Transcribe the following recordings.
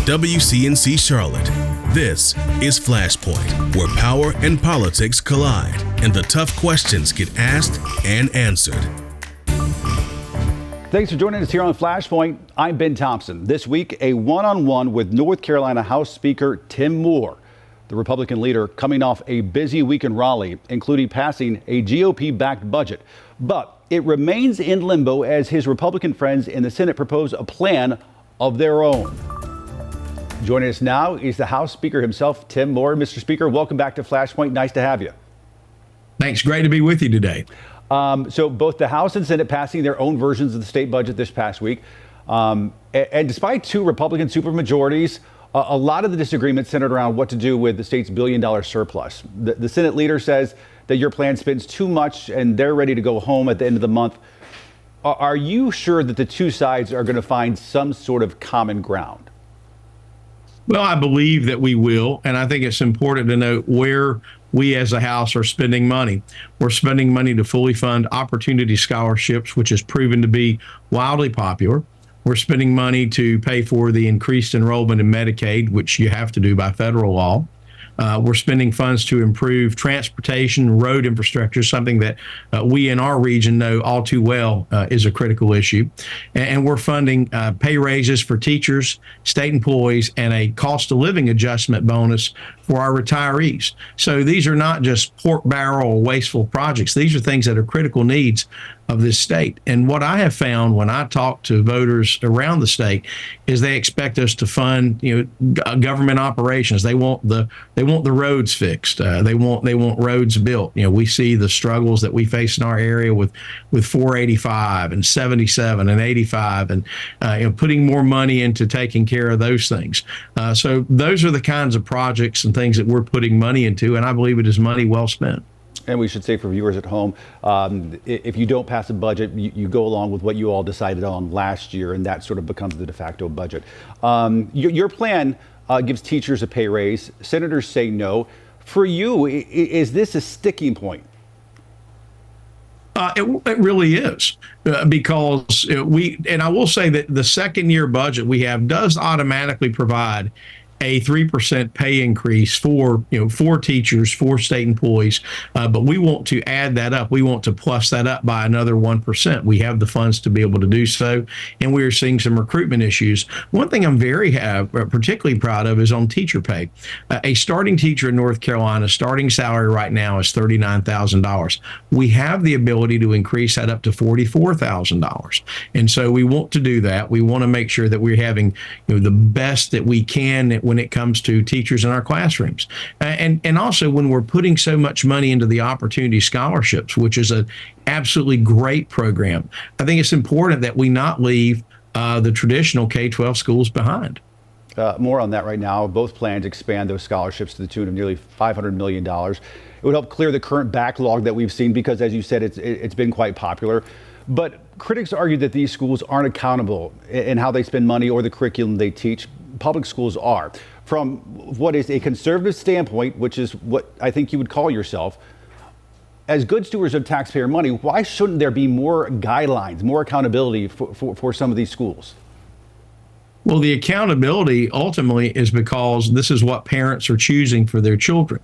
WCNC Charlotte. This is Flashpoint, where power and politics collide and the tough questions get asked and answered. Thanks for joining us here on Flashpoint. I'm Ben Thompson. This week, a one-on-one with North Carolina House Speaker Tim Moore, the Republican leader coming off a busy week in Raleigh, including passing a GOP-backed budget. But it remains in limbo as his Republican friends in the Senate propose a plan of their own. Joining us now is the House Speaker himself, Tim Moore. Mr. Speaker, welcome back to Flashpoint. Nice to have you. Thanks. Great to be with you today. So both the House and Senate passing their own versions of the state budget this past week. And despite two Republican supermajorities, a lot of the disagreement centered around what to do with the state's billion-dollar surplus. The Senate leader says that your plan spends too much and they're ready to go home at the end of the month. Are you sure that the two sides are going to find some sort of common ground? Well, I believe that we will, and I think it's important to note where we as a House are spending money. We're spending money to fully fund opportunity scholarships, which has proven to be wildly popular. We're spending money to pay for the increased enrollment in Medicaid, which you have to do by federal law. We're spending funds to improve transportation, road infrastructure, something that we in our region know all too well is a critical issue. And we're funding pay raises for teachers, state employees, and a cost of living adjustment bonus for our retirees. So these are not just pork barrel or wasteful projects. These are things that are critical needs of this state. And what I have found when I talk to voters around the state is they expect us to fund, government operations. They want the roads fixed. They want roads built. We see the struggles that we face in our area with 485 and 77 and 85 and putting more money into taking care of those things. So those are the kinds of projects and things that we're putting money into, and I believe it is money well spent. And we should say for viewers at home, if you don't pass a budget, you go along with what you all decided on last year, and that sort of becomes the de facto budget. Your plan gives teachers a pay raise. Senators say no. For you, is this a sticking point? It really is, because and I will say that the second year budget we have does automatically provide a 3% pay increase for teachers, for state employees, but we want to add that up. We want to plus that up by another 1%. We have the funds to be able to do so, and we are seeing some recruitment issues. One thing I'm particularly proud of is on teacher pay. A starting teacher in North Carolina, starting salary right now is $39,000. We have the ability to increase that up to $44,000, and so we want to do that. We want to make sure that we're having the best that we can when it comes to teachers in our classrooms. And also when we're putting so much money into the opportunity scholarships, which is an absolutely great program, I think it's important that we not leave the traditional K-12 schools behind. More on that right now. Both plans expand those scholarships to the tune of nearly $500 million. It would help clear the current backlog that we've seen because, as you said, it's been quite popular. But critics argue that these schools aren't accountable in how they spend money or the curriculum they teach. Public schools are. From what is a conservative standpoint, which is what I think you would call yourself, as good stewards of taxpayer money, why shouldn't there be more guidelines, more accountability for some of these schools? Well, the accountability ultimately is because this is what parents are choosing for their children.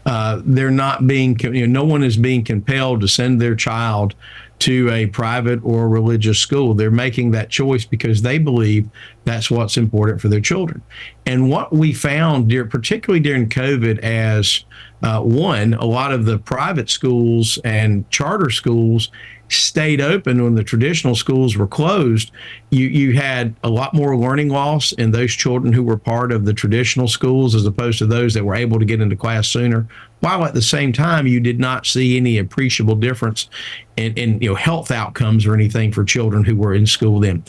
They're not being, no one is being compelled to send their child to a private or religious school. They're making that choice because they believe that's what's important for their children. And what we found, particularly during COVID, as a lot of the private schools and charter schools stayed open when the traditional schools were closed, you had a lot more learning loss in those children who were part of the traditional schools as opposed to those that were able to get into class sooner, while at the same time you did not see any appreciable difference in health outcomes or anything for children who were in school then.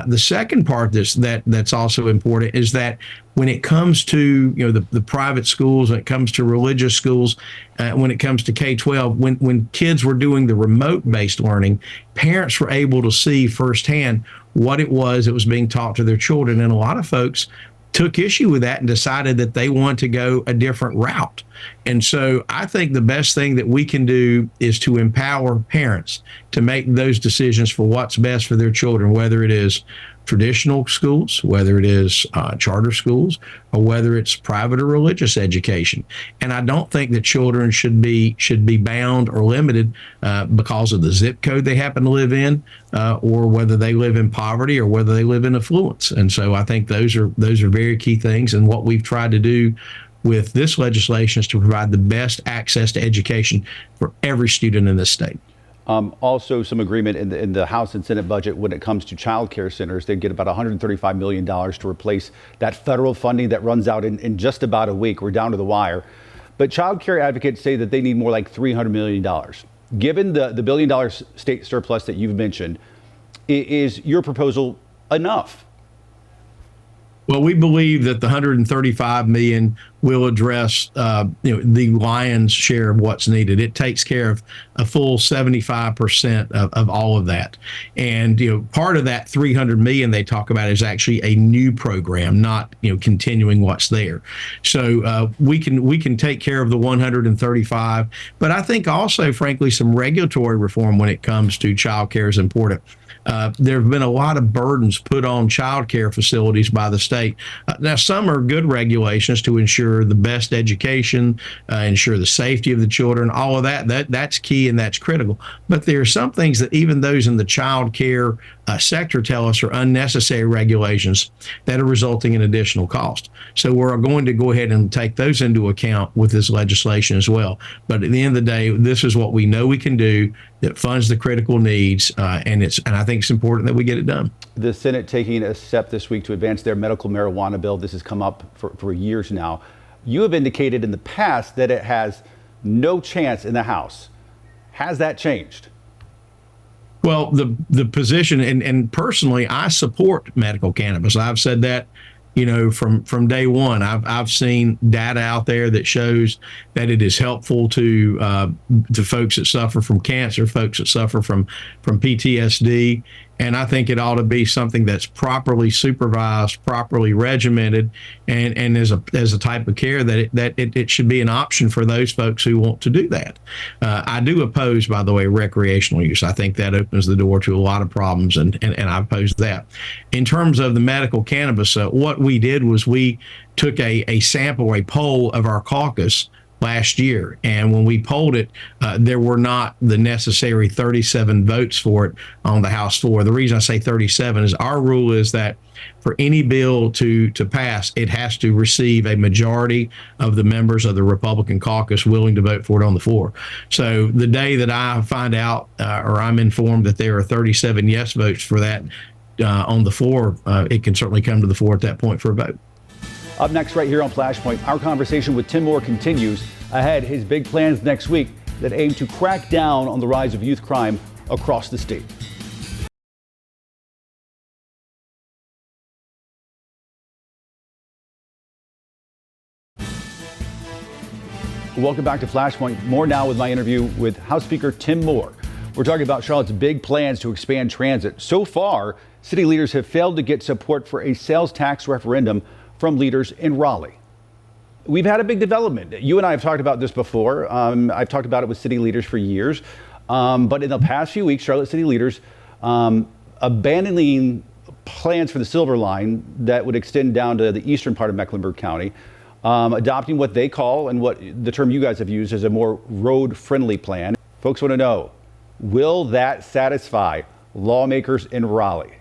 The second part that's also important is that when it comes to the private schools, when it comes to religious schools, when it comes to K-12, when kids were doing the remote-based learning, parents were able to see firsthand what it was that was being taught to their children. And a lot of folks took issue with that and decided that they want to go a different route. And so I think the best thing that we can do is to empower parents to make those decisions for what's best for their children, whether it is traditional schools, whether it is charter schools, or whether it's private or religious education. And I don't think that children should be bound or limited because of the zip code they happen to live in, or whether they live in poverty or whether they live in affluence. And so I think those are very key things. And what we've tried to do with this legislation is to provide the best access to education for every student in this state. Also, some agreement in the House and Senate budget when it comes to childcare centers. They get about $135 million to replace that federal funding that runs out in just about a week. We're down to the wire. But childcare advocates say that they need more like $300 million. Given the $1 billion state surplus that you've mentioned, is your proposal enough? Well, we believe that the $135 million will address, the lion's share of what's needed. It takes care of a full 75% of all of that. And, part of that $300 million they talk about is actually a new program, not, continuing what's there. So we can take care of the 135, but I think also, frankly, some regulatory reform when it comes to child care is important. There have been a lot of burdens put on child care facilities by the state. Now, some are good regulations to ensure the best education, ensure the safety of the children, all of that's key and that's critical. But there are some things that even those in the child care sector tell us are unnecessary regulations that are resulting in additional cost. So we're going to go ahead and take those into account with this legislation as well. But at the end of the day, this is what we know we can do that funds the critical needs, and I think it's important that we get it done. The Senate taking a step this week to advance their medical marijuana bill. This has come up for years now. You have indicated in the past that it has no chance in the House. Has that changed? Well, the position, and personally, I support medical cannabis. I've said that, from day one. I've seen data out there that shows that it is helpful to folks that suffer from cancer, folks that suffer from PTSD. And I think it ought to be something that's properly supervised, properly regimented, and as a type of care that it should be an option for those folks who want to do that. I do oppose, by the way, recreational use. I think that opens the door to a lot of problems, and I oppose that. In terms of the medical cannabis, what we did was we took a sample, a poll of our caucus last year. And when we polled it, there were not the necessary 37 votes for it on the House floor. The reason I say 37 is our rule is that for any bill to pass, it has to receive a majority of the members of the Republican caucus willing to vote for it on the floor. So the day that I find out or I'm informed that there are 37 yes votes for that on the floor, it can certainly come to the floor at that point for a vote. Up next, right here on Flashpoint, our conversation with Tim Moore continues. Ahead, his big plans next week that aim to crack down on the rise of youth crime across the state. Welcome back to Flashpoint. More now with my interview with House Speaker Tim Moore. We're talking about Charlotte's big plans to expand transit. So far, city leaders have failed to get support for a sales tax referendum from leaders in Raleigh. We've had a big development. You and I have talked about this before. I've talked about it with city leaders for years. But in the past few weeks, Charlotte city leaders abandoning plans for the Silver Line that would extend down to the eastern part of Mecklenburg County, adopting what they call, and what the term you guys have used, as a more road-friendly plan. Folks want to know, will that satisfy lawmakers in Raleigh?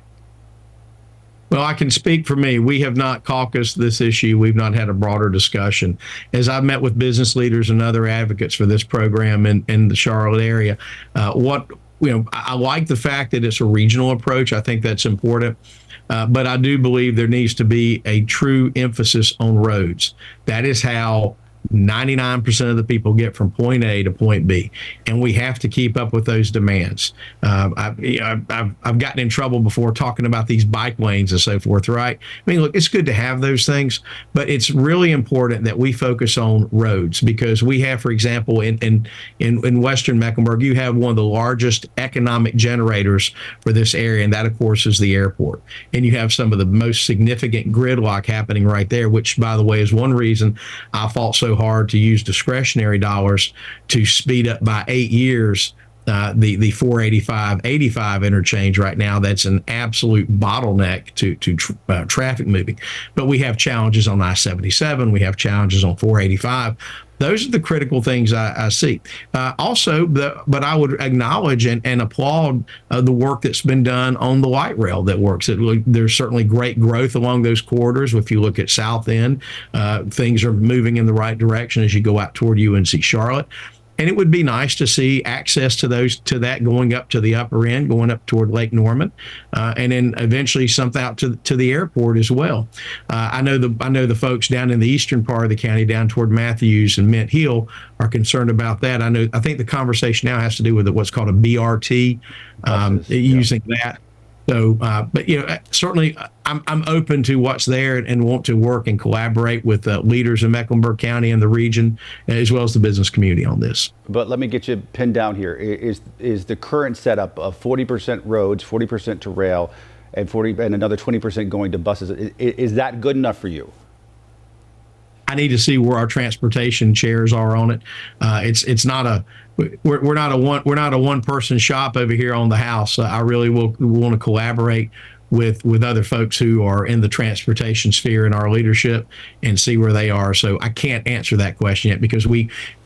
Well, I can speak for me. We have not caucused this issue. We've not had a broader discussion. As I've met with business leaders and other advocates for this program in the Charlotte area, I like the fact that it's a regional approach. I think that's important. But I do believe there needs to be a true emphasis on roads. That is how 99% of the people get from point A to point B, and we have to keep up with those demands. I've gotten in trouble before talking about these bike lanes and so forth, right? I mean, look, it's good to have those things, but it's really important that we focus on roads, because we have, for example, in Western Mecklenburg, you have one of the largest economic generators for this area, and that, of course, is the airport. And you have some of the most significant gridlock happening right there, which, by the way, is one reason I fought so hard to use discretionary dollars to speed up by 8 years the 485-85 interchange right now. That's an absolute bottleneck to traffic moving. But we have challenges on I-77. We have challenges on 485. Those are the critical things I see. But I would acknowledge and applaud the work that's been done on the light rail that works. There's certainly great growth along those corridors. If you look at South End, things are moving in the right direction as you go out toward UNC Charlotte. And it would be nice to see access to that going up to the upper end, going up toward Lake Norman, and then eventually something out to the airport as well. I know the folks down in the eastern part of the county, down toward Matthews and Mint Hill, are concerned about that. I think the conversation now has to do with what's called a BRT, using that. So, but certainly I'm open to what's there and want to work and collaborate with leaders in Mecklenburg County and the region, as well as the business community on this. But let me get you pinned down here. Is the current setup of 40% roads, 40% to rail, and another 20% going to buses, is that good enough for you? I need to see where our transportation chairs are on it. It's not a we're not a one person shop over here on the House. I really will want to collaborate with other folks who are in the transportation sphere in our leadership and see where they are. So I can't answer that question yet because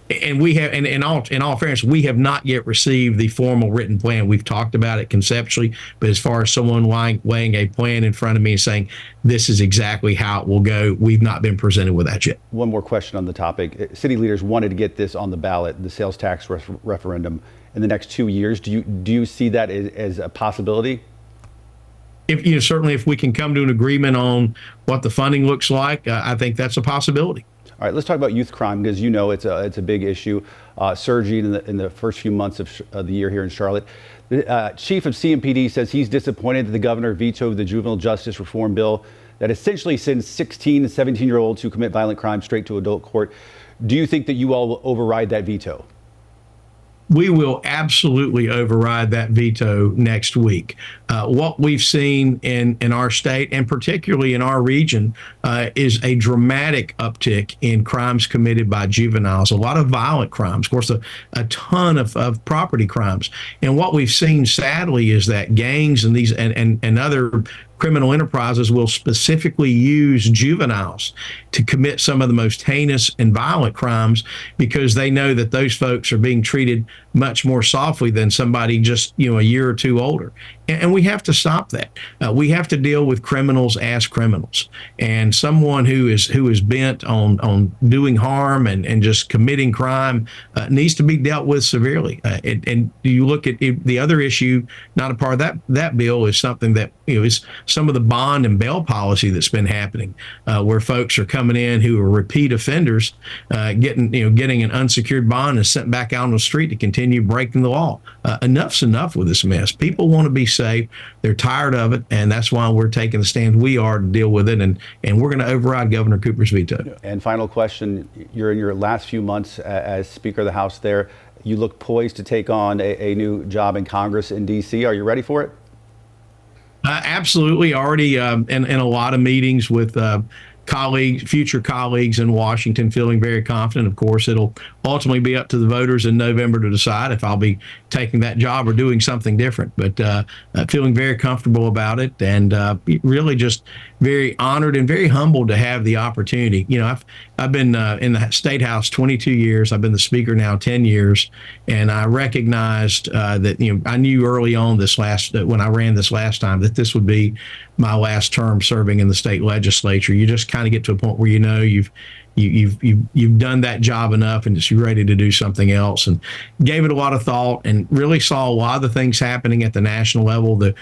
in all fairness, we have not yet received the formal written plan. We've talked about it conceptually, but as far as someone laying a plan in front of me and saying this is exactly how it will go, we've not been presented with that yet. One more question on the topic. City leaders wanted to get this on the ballot, the sales tax referendum, in the next 2 years. Do you see that as a possibility? Certainly if we can come to an agreement on what the funding looks like, I think that's a possibility. All right, let's talk about youth crime because it's a big issue, surging in the first few months of the year here in Charlotte. The chief of CMPD says he's disappointed that the governor vetoed the juvenile justice reform bill that essentially sends 16 and 17-year-olds who commit violent crimes straight to adult court. Do you think that you all will override that veto? We will absolutely override that veto next week. What we've seen in our state and particularly in our region is a dramatic uptick in crimes committed by juveniles, a lot of violent crimes, of course, a ton of property crimes. And what we've seen, sadly, is that gangs and these and other criminal enterprises will specifically use juveniles to commit some of the most heinous and violent crimes because they know that those folks are being treated much more softly than somebody just a year or two older. And we have to stop that. We have to deal with criminals as criminals. And someone who is bent on doing harm and just committing crime needs to be dealt with severely. And you look at the other issue, not a part of that bill, is something that is some of the bond and bail policy that's been happening, where folks are coming in who are repeat offenders, getting an unsecured bond and sent back out on the street to continue breaking the law. Enough's enough with this mess. People want to be safe. They're tired of it, and that's why we're taking the stand we are to deal with it, and we're going to override Governor Cooper's veto. And final question, you're in your last few months as Speaker of the House there. You look poised to take on a new job in Congress in D.C. Are you ready for it? Absolutely. Already in a lot of meetings with future colleagues in Washington, feeling very confident. Of course, it'll ultimately be up to the voters in November to decide if I'll be taking that job or doing something different. But feeling very comfortable about it, and really just very honored and very humbled to have the opportunity. I've been in the State House 22 years. I've been the Speaker now 10 years, and I recognized that I knew early on when I ran this last time that this would be my last term serving in the state legislature. You just kind of get to a point where you've done that job enough and just ready to do something else, and gave it a lot of thought and really saw a lot of the things happening at the national level, the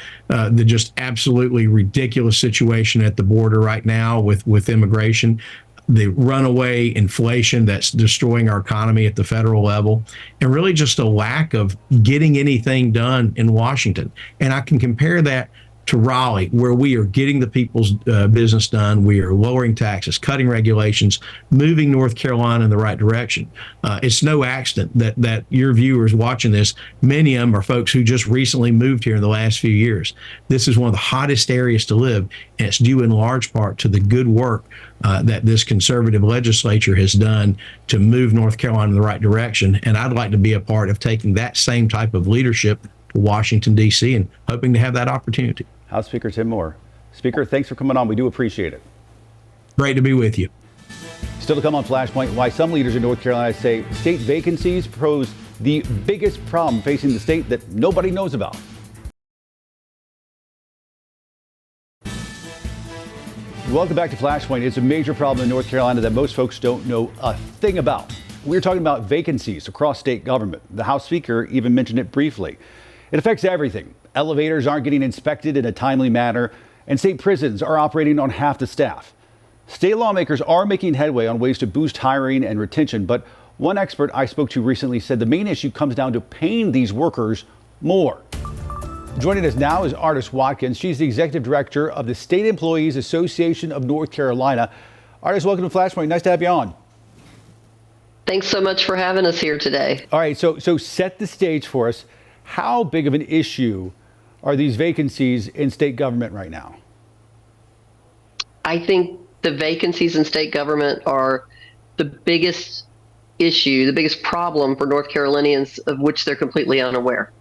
just absolutely ridiculous situation at the border right now with immigration, the runaway inflation that's destroying our economy at the federal level, and really just a lack of getting anything done in Washington. And I can compare that to Raleigh, where we are getting the people's business done. We are lowering taxes, cutting regulations, moving North Carolina in the right direction. It's no accident that your viewers watching this, many of them are folks who just recently moved here in the last few years. This is one of the hottest areas to live, and it's due in large part to the good work that this conservative legislature has done to move North Carolina in the right direction. And I'd like to be a part of taking that same type of leadership to Washington, D.C., and hoping to have that opportunity. House Speaker Tim Moore. Speaker, thanks for coming on. We do appreciate it. Great to be with you. Still to come on Flashpoint, why some leaders in North Carolina say state vacancies pose the biggest problem facing the state that nobody knows about. Welcome back to Flashpoint. It's a major problem in North Carolina that most folks don't know a thing about. We're talking about vacancies across state government. The House Speaker even mentioned it briefly. It affects everything. Elevators aren't getting inspected in a timely manner, and state prisons are operating on half the staff. State lawmakers are making headway on ways to boost hiring and retention, but one expert I spoke to recently said the main issue comes down to paying these workers more. Joining us now is Artis Watkins. She's the executive director of the State Employees Association of North Carolina. Artis, welcome to Flashpoint. Nice to have you on. Thanks so much for having us here today. All right, so set the stage for us. How big of an issue are these vacancies in state government right now? I think the vacancies in state government are the biggest issue, the biggest problem for North Carolinians, of which they're completely unaware.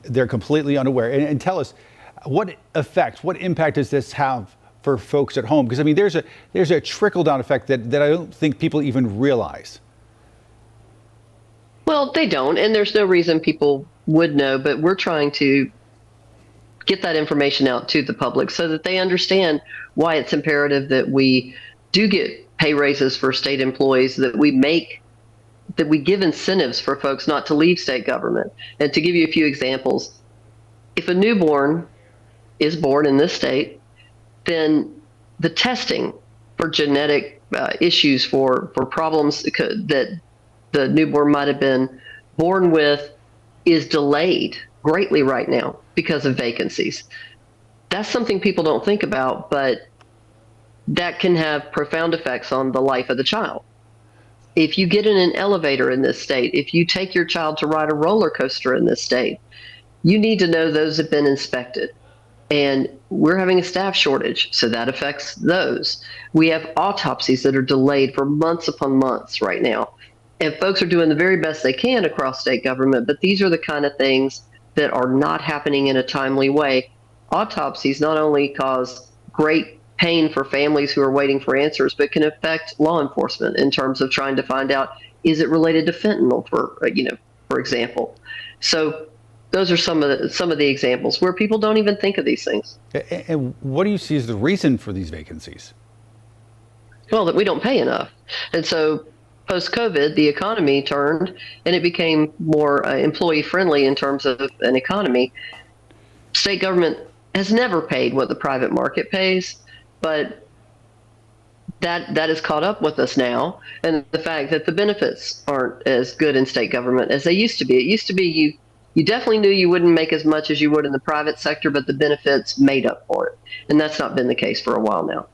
They're completely unaware. And tell us, what effect, what impact does this have for folks at home? Because I mean, there's a trickle-down effect that I don't think people even realize. Well, they don't, and there's no reason people would know, but we're trying to get that information out to the public so that they understand why it's imperative that we do get pay raises for state employees, that we give incentives for folks not to leave state government. And to give you a few examples, if a newborn is born in this state, then the testing for genetic issues for problems that the newborn might have been born with is delayed greatly right now because of vacancies. That's something people don't think about, but that can have profound effects on the life of the child. If you get in an elevator in this state, if you take your child to ride a roller coaster in this state, you need to know those have been inspected. And we're having a staff shortage, so that affects those. We have autopsies that are delayed for months upon months right now. And folks are doing the very best they can across state government, but these are the kind of things that are not happening in a timely way. Autopsies not only cause great pain for families who are waiting for answers, but can affect law enforcement in terms of trying to find out, is it related to fentanyl, for example. So those are some of the examples where people don't even think of these things. And what do you see as the reason for these vacancies? Well, that we don't pay enough. And so post-COVID, the economy turned and it became more employee friendly in terms of an economy. State government has never paid what the private market pays, but that has caught up with us now. And the fact that the benefits aren't as good in state government as they used to be. It used to be you definitely knew you wouldn't make as much as you would in the private sector, but the benefits made up for it. And that's not been the case for a while now.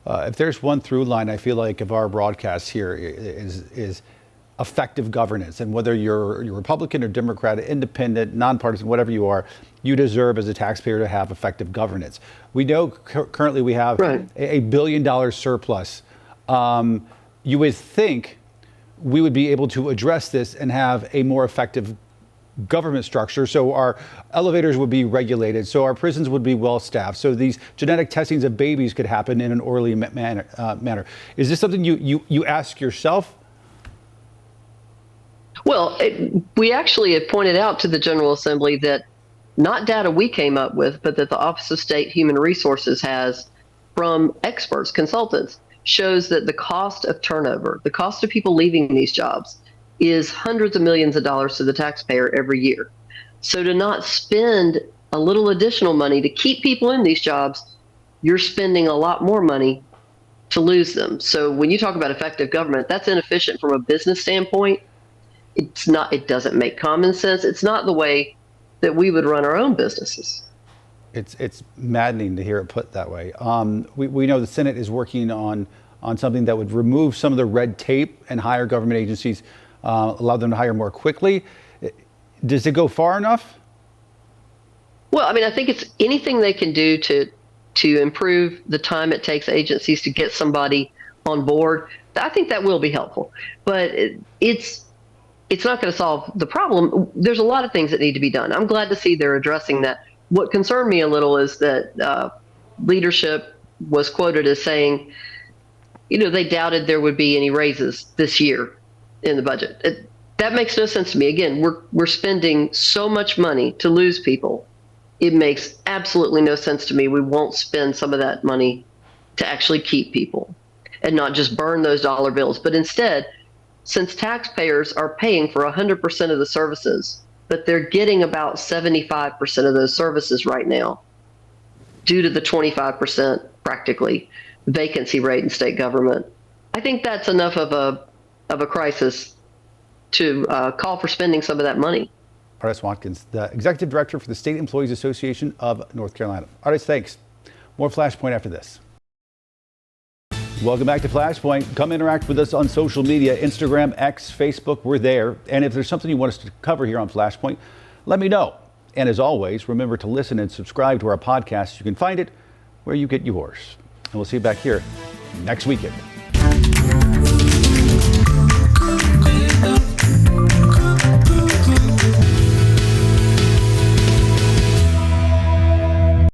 If there's one through line, I feel like, of our broadcast here is effective governance. And whether you're Republican or Democrat, independent, nonpartisan, whatever you are, you deserve as a taxpayer to have effective governance. We know currently we have Right. a $1 billion surplus. You would think we would be able to address this and have a more effective government structure, so our elevators would be regulated, so our prisons would be well staffed, so these genetic testings of babies could happen in an orderly manner. Is this something you ask yourself? Well, we actually have pointed out to the General Assembly that not data we came up with, but that the Office of State Human Resources has from experts, consultants, shows that the cost of turnover, the cost of people leaving these jobs, is hundreds of millions of dollars to the taxpayer every year. So to not spend a little additional money to keep people in these jobs, you're spending a lot more money to lose them. So when you talk about effective government, that's inefficient from a business standpoint. It's not, it doesn't make common sense. It's not the way that we would run our own businesses. It's maddening to hear it put that way. We know the Senate is working on something that would remove some of the red tape and hire government agencies, allow them to hire more quickly. Does it go far enough? Well, I mean, I think it's anything they can do to improve the time it takes agencies to get somebody on board. I think that will be helpful, but it's not going to solve the problem. There's a lot of things that need to be done. I'm glad to see they're addressing that. What concerned me a little is that leadership was quoted as saying, they doubted there would be any raises this year in the budget. That makes no sense to me. Again, we're spending so much money to lose people. It makes absolutely no sense to me. We won't spend some of that money to actually keep people and not just burn those dollar bills. But instead, since taxpayers are paying for 100% of the services, but they're getting about 75% of those services right now due to the 25% practically vacancy rate in state government, I think that's enough of a crisis to call for spending some of that money. Artis Watkins, the Executive Director for the State Employees Association of North Carolina. Artis, thanks. More Flashpoint after this. Welcome back to Flashpoint. Come interact with us on social media, Instagram, X, Facebook, we're there. And if there's something you want us to cover here on Flashpoint, let me know. And as always, remember to listen and subscribe to our podcast. You can find it where you get yours. And we'll see you back here next weekend.